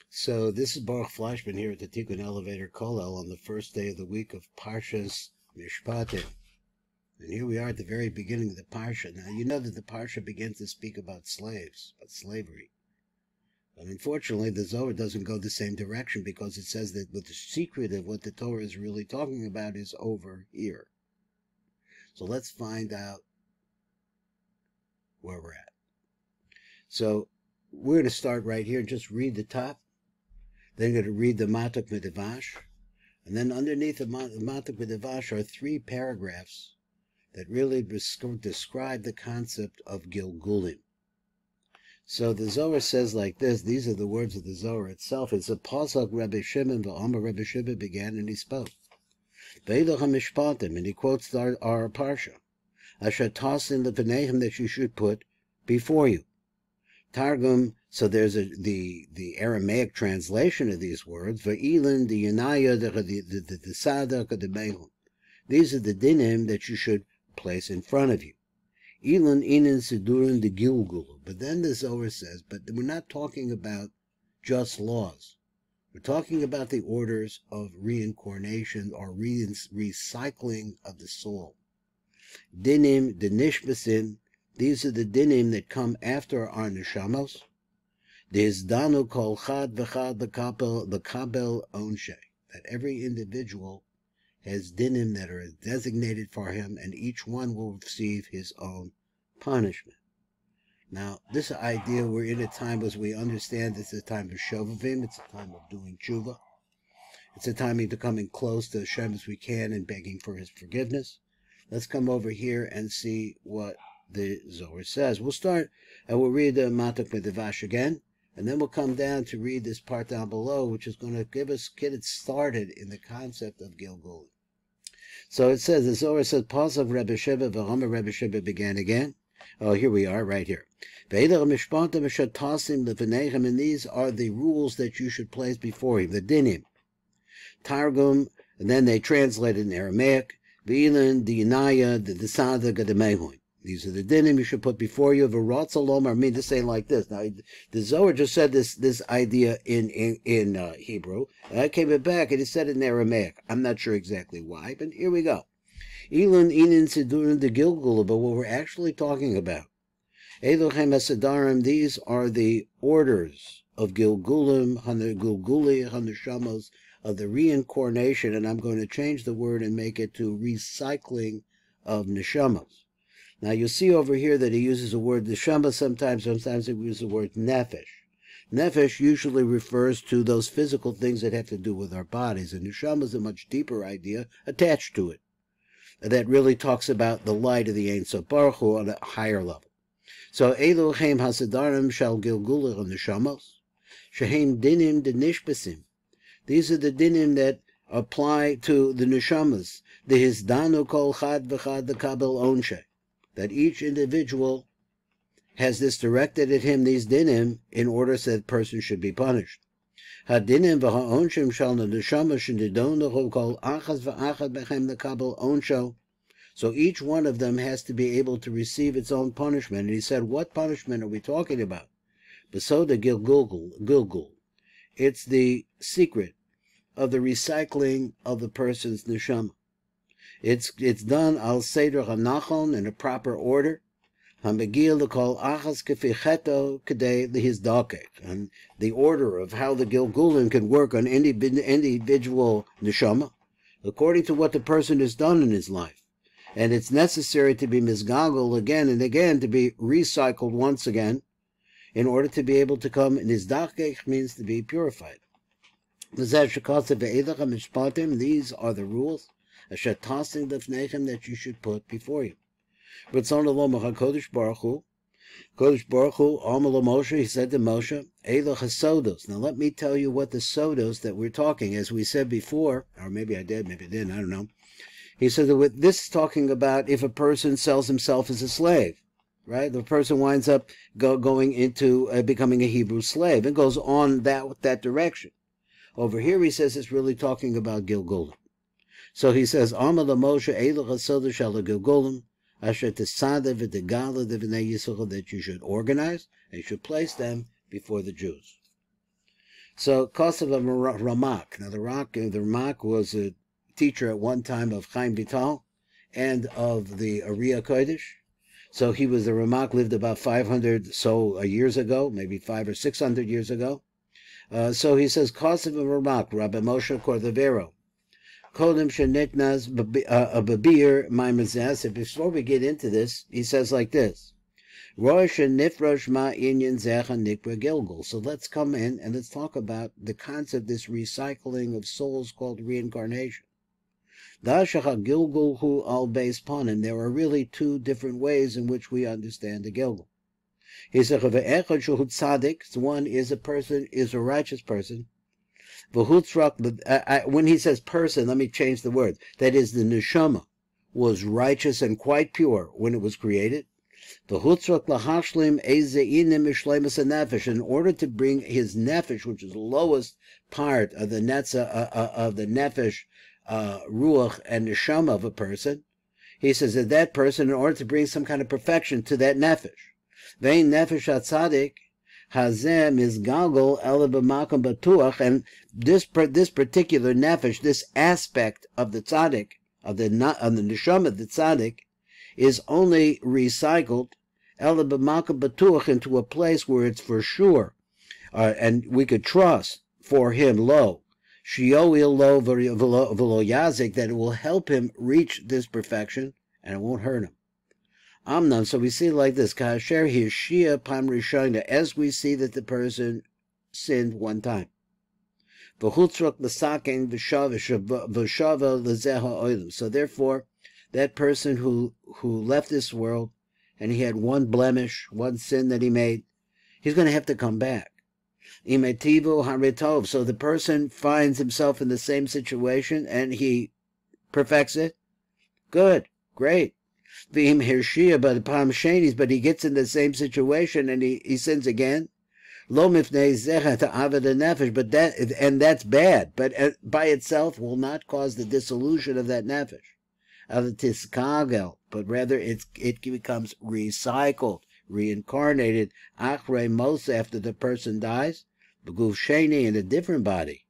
So this is Baruch Fleischman here at the Tikkun Elevator Kollel on the first day of the week of Parshas Mishpatim. And here we are at the very beginning of the Parsha. Now you know that the Parsha begins to speak about slaves, about slavery. But unfortunately the Zohar doesn't go the same direction because it says that what the secret of what the Torah is really talking about is over here. So let's find out where we're at. So we're going to start right here and just read the top. Then you're going to read the Matok Midrash. And then underneath the Matok Midrash are 3 paragraphs that really describe the concept of Gilgulim. So the Zohar says like this. These are the words of the Zohar itself. It's a pasuk Rabbi Shimon, V'Amar Rabbi Shimon began and he spoke. Ve'ilach Mishpatim, and he quotes our Parsha. Asher tasin lepeneichem, that you should put before you. Targum, so there's the Aramaic translation of these words. Va'ilin, the Yanaya, the Sadak, the Mehum. These are the dinim that you should place in front of you. Ilin, Inin, Sidurin, the Gilgul. But then the Zohar says, but we're not talking about just laws. We're talking about the orders of reincarnation or recycling of the soul. Dinim, the Nishbasim. These are the dinim that come after our neshamos. Danu kol chad v'chad l'kabel onshe. That every individual has dinim that are designated for him, and each one will receive his own punishment. Now, this idea, we're in a time, as we understand, it's a time of shovavim. It's a time of doing tshuva. It's a time of coming close to Hashem as we can and begging for his forgiveness. Let's come over here and see what the Zohar says. We'll start and we'll read the Matok Midrash again, and then we'll come down to read this part down below, which is going to get it started in the concept of Gilgul. So it says, the Zohar says, Pasuk Rebbe Sheba, V'Amar Rebbe Sheba began again. Oh, here we are, right here. Ve'ilach Mishpatim asher tasim lepenechem, and these are the rules that you should place before him, the dinim. Targum, and then they translate it in Aramaic. Ve'ilin, the Yanaya, the Sadak, the Mehum. These are the dinim you should put before you. V'Ratzalom, I mean to say like this. Now, the Zohar just said this idea in Hebrew, and I came it back and he said it in Aramaic. I'm not sure exactly why, but here we go. Elon, Inin, Sidurin, the Gilgul, but what we're actually talking about. Elohim Hasidarim, these are the orders of Gilgulim, Gilguli, Haneshamos, of the reincarnation, and I'm going to change the word and make it to recycling of neshamos. Now you'll see over here that he uses the word neshama sometimes he uses the word nefesh. Nefesh usually refers to those physical things that have to do with our bodies, and neshama is a much deeper idea attached to it that really talks about the light of the Ein Sof Baruch Hu on a higher level. So Elohim Hasidarim shall Gilgul neshamos, shehem dinim de nishbasim. These are the dinim that apply to the neshamas. The hizdanu kol chad v'chad the kabel onshe. That each individual has this directed at him, these dinim, in order so that person should be punished. Hadinim v'ha'onshim shal neshama shenidonu kol achaz v'achad bechem the kabel onsho. So each one of them has to be able to receive its own punishment. And he said, what punishment are we talking about? Besoda Gilgul. It's the secret of the recycling of the person's neshama. It's done al seder hanachon, in a proper order. Hamegil l'kol achas kefi cheto kedei lihizdakek, and the order of how the Gilgulim can work on any individual neshama according to what the person has done in his life. And it's necessary to be mizgagol again and again, to be recycled once again, in order to be able to come. Nizdakek means to be purified. These are the rules that you should put before you. Kodesh Baruch Hu, Amar Moshe, he said to Moshe, Eloch HaSodos. Now let me tell you what the sodos that we're talking, as we said before, or maybe I did, maybe I didn't, I don't know. He said that this is talking about if a person sells himself as a slave, right? The person winds up going into becoming a Hebrew slave and goes on that direction. Over here he says it's really talking about Gilgulim. So he says, Amar Moshe, Eloch HaSodos shal Gilgulim, asher tesada v'tegala d'vnei Yisrael, that you should organize and you should place them before the Jews. So, Kosev of Ramak. Now, the Ramak was a teacher at one time of Chaim Vital and of the Ariya Kodesh. So he was the Ramak, lived about 500 years ago, maybe 500 or 600 years ago. So he says, Kosev of Ramak, Rabbi Moshe Cordovero. Kodim Shenitnaz Babir Maimazas. Before we get into this, he says like this. Rosh Nifrosh Ma Inyan Zecha Nikra Gilgul. So let's come in and let's talk about the concept, this recycling of souls called reincarnation. Gilgul hu al beis panim. There are really two different ways in which we understand the Gilgul. He said, one is a righteous person. When he says person, let me change the word. That is, the neshama was righteous and quite pure when it was created. In order to bring his nefesh, which is the lowest part of the nefesh, ruach and neshama of a person, he says that person, in order to bring some kind of perfection to that nefesh, vein nefesh atzadik hazem is galgal elabamakom batuach, and this particular nefesh, this aspect of the tzaddik, of the neshama of the tzaddik, is only recycled elabamakom batuach, into a place where it's for sure, and we could trust for him lo. Shioil lo v'lo yazik, that it will help him reach this perfection and it won't hurt him. Amnon, so we see it like this: Kasher hishia pam rishona, as we see that the person sinned one time. V'chutzrok l'saken v'shava l'zeha oilim. So therefore, that person who left this world and he had one blemish, one sin that he made, he's going to have to come back. Imetivu haritov. So the person finds himself in the same situation and he perfects it. Good, great. V'im hirshia, but pam shenis, but he gets in the same situation and he sins again. Lo mifnei zecha ta'avad nefesh, but that's bad. But by itself will not cause the dissolution of that nefesh, of the tiskagel, but rather it becomes recycled, reincarnated, achrei mos, after the person dies, beguf sheni, in a different body,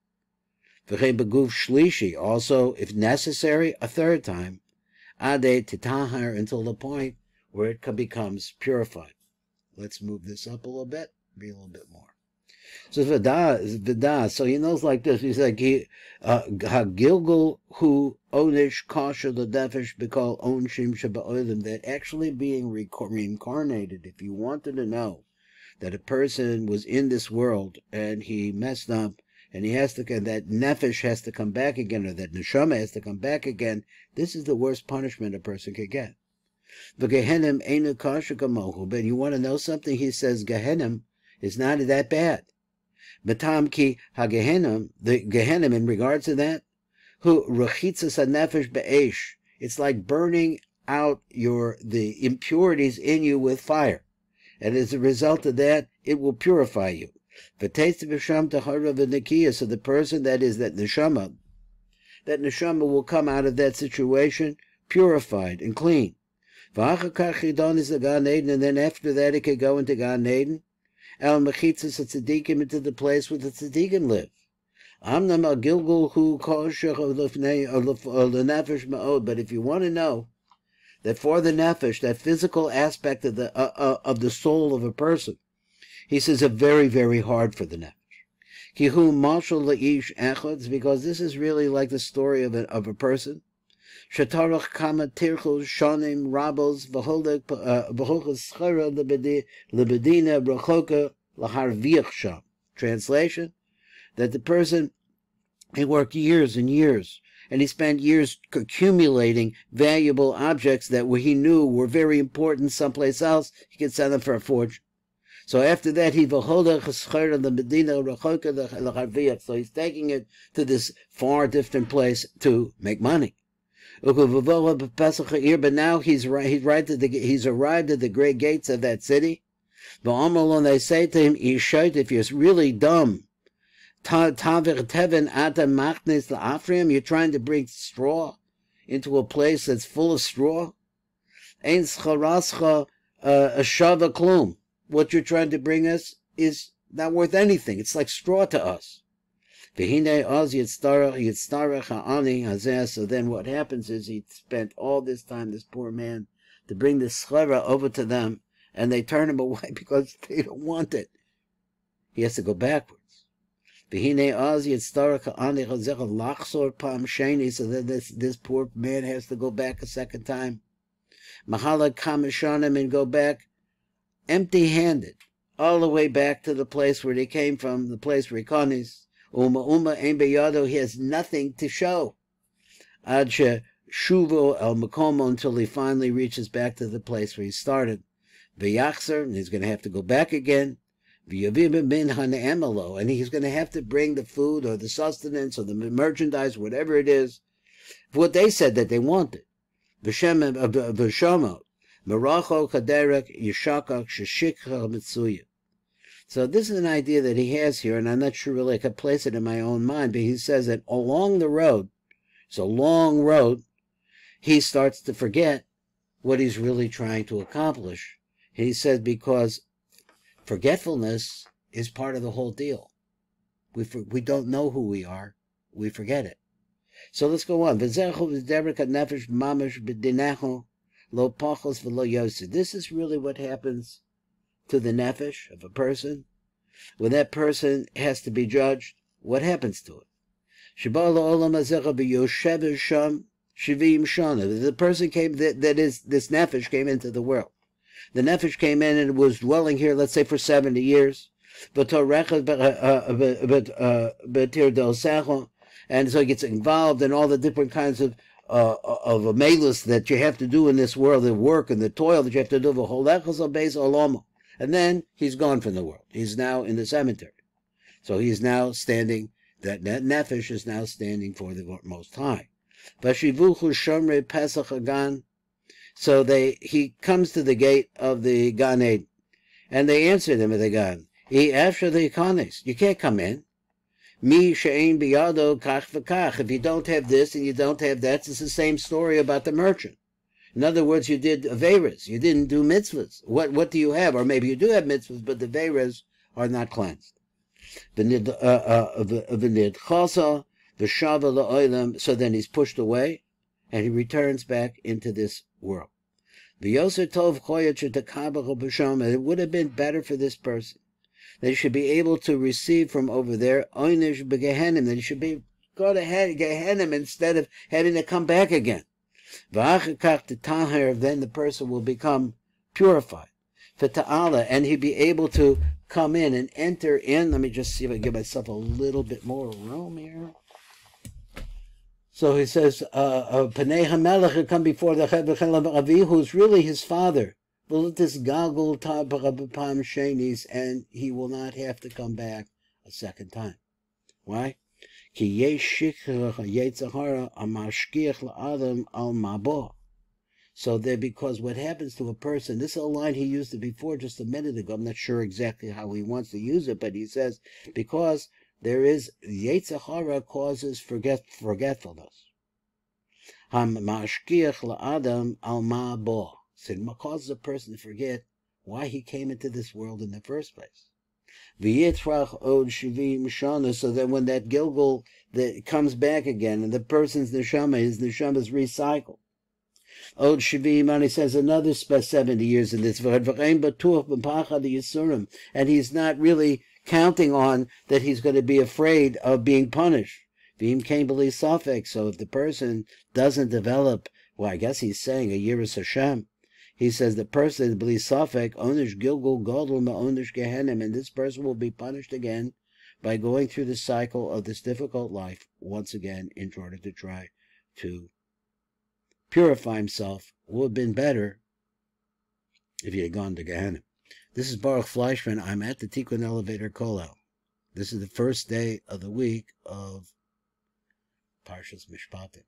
v'chein beguf shlishi, also, if necessary, a third time, ade titahar, until the point where it becomes purified. Let's move this up a little bit, be a little bit more. So Vida, so he knows like this. He's like, Gilgul hu onish kasha l'nefesh b'kol onshim sheba'olim, that actually being reincarnated, if you wanted to know that a person was in this world and he messed up and he has to, that nefesh has to come back again, or that neshama has to come back again, this is the worst punishment a person could get. The Gehenom einu kasha kamohu, but you want to know something? He says Gehenom is not that bad. Matam ki ha-Gehenom, the Gehenom, in regards to that, hu rechitzas ha-nefesh be'esh, it's like burning out the impurities in you with fire, and as a result of that, it will purify you. V'teitz b'sham tahara v'nekiya, so the person that neshama will come out of that situation purified and clean. V'achakach chidon is the Gan Eden, and then after that it could go into Gan Eden. El mechitzas tzaddikim, into the place where the tzaddikim live. Amnam al Gilgul hu koshech l'nefesh ma'od. But if you want to know that for the nefesh, that physical aspect of the soul of a person, he says it's very, very hard for the nefesh. Ki hu mashal la'ish echad, because this is really like the story of a person. Shatarach kama tirchul shonim rabos v'holek schara lebedina brachoka laharviach sham. Translation: that the person, he worked years and years, and he spent years accumulating valuable objects that he knew were very important someplace else. He could sell them for a fortune. So after that, he v'holek schara lebedina brachoka laharviach. So he's taking it to this far different place to make money. But now he's arrived at the great gates of that city. And they say to him, if you're really dumb, you're trying to bring straw into a place that's full of straw. What you're trying to bring us is not worth anything. It's like straw to us. So then what happens is he spent all this time, this poor man, to bring this schlera over to them, and they turn him away because they don't want it. He has to go backwards. So then this poor man has to go back a second time. Mahala Kamashanim, and go back empty-handed, all the way back to the place where they came from, the place where he comes. He has nothing to show. Ad shuvo el makomo, until he finally reaches back to the place where he started. V'yachzer, and he's going to have to go back again. And he's going to have to bring the food or the sustenance or the merchandise, whatever it is, what they said that they wanted. V'shomot, meracho kaderek yishakach sheshikha mitsuya. So this is an idea that he has here, and I'm not sure really I could place it in my own mind, but he says that along the road, it's a long road, he starts to forget what he's really trying to accomplish. He says because forgetfulness is part of the whole deal. We don't know who we are. We forget it. So let's go on. This is really what happens to the nefesh of a person. When that person has to be judged, what happens to it? The person came, that is, this nefesh came into the world. The nefesh came in and was dwelling here, let's say, for 70 years. And so he gets involved in all the different kinds of amelus that you have to do in this world, the work and the toil that you have to do. And then he's gone from the world. He's now in the cemetery. So he's now standing, that nefesh is now standing for the Most High. So he comes to the gate of the Gan Eden, and they answered him at the Gan. After the Ikonis, you can't come in. Mi she'ein biyado kach v'kach. If you don't have this and you don't have that, it's the same story about the merchant. In other words, you did averas, you didn't do mitzvahs. What do you have? Or maybe you do have mitzvahs, but the averas are not cleansed. So then he's pushed away, and he returns back into this world. And it would have been better for this person that he should be able to receive from over there oynish begehenim, that he should go to Gehenom instead of having to come back again. Then the person will become purified. And he'd be able to come in and enter in. Let me just see if I can give myself a little bit more room here. So he says, Panei HaMelech will come before the Avi, who's really his father. This Gilgul Pam Shenis, and he will not have to come back a second time. Why? So because what happens to a person, this is a line he used it before just a minute ago. I'm not sure exactly how he wants to use it, but he says, because there is Yetzer Hara causes forgetfulness. So it causes a person to forget why he came into this world in the first place. So then when that Gilgul that comes back again, and the person's neshama, his neshama is recycled. Od Shivim, and he says another 70 years in this, and he's not really counting on that he's going to be afraid of being punished. So if the person doesn't develop, well, I guess he's saying a Yiras Hashem. He says the person believes Safek, Onish Gilgul Gadol Ma'onish Gehenom, and this person will be punished again by going through the cycle of this difficult life once again in order to try to purify himself. Would have been better if he had gone to Gehenna. This is Baruch Fleischman. I'm at the Tikkun Elevator Kollel. This is the first day of the week of Parshas Mishpatim.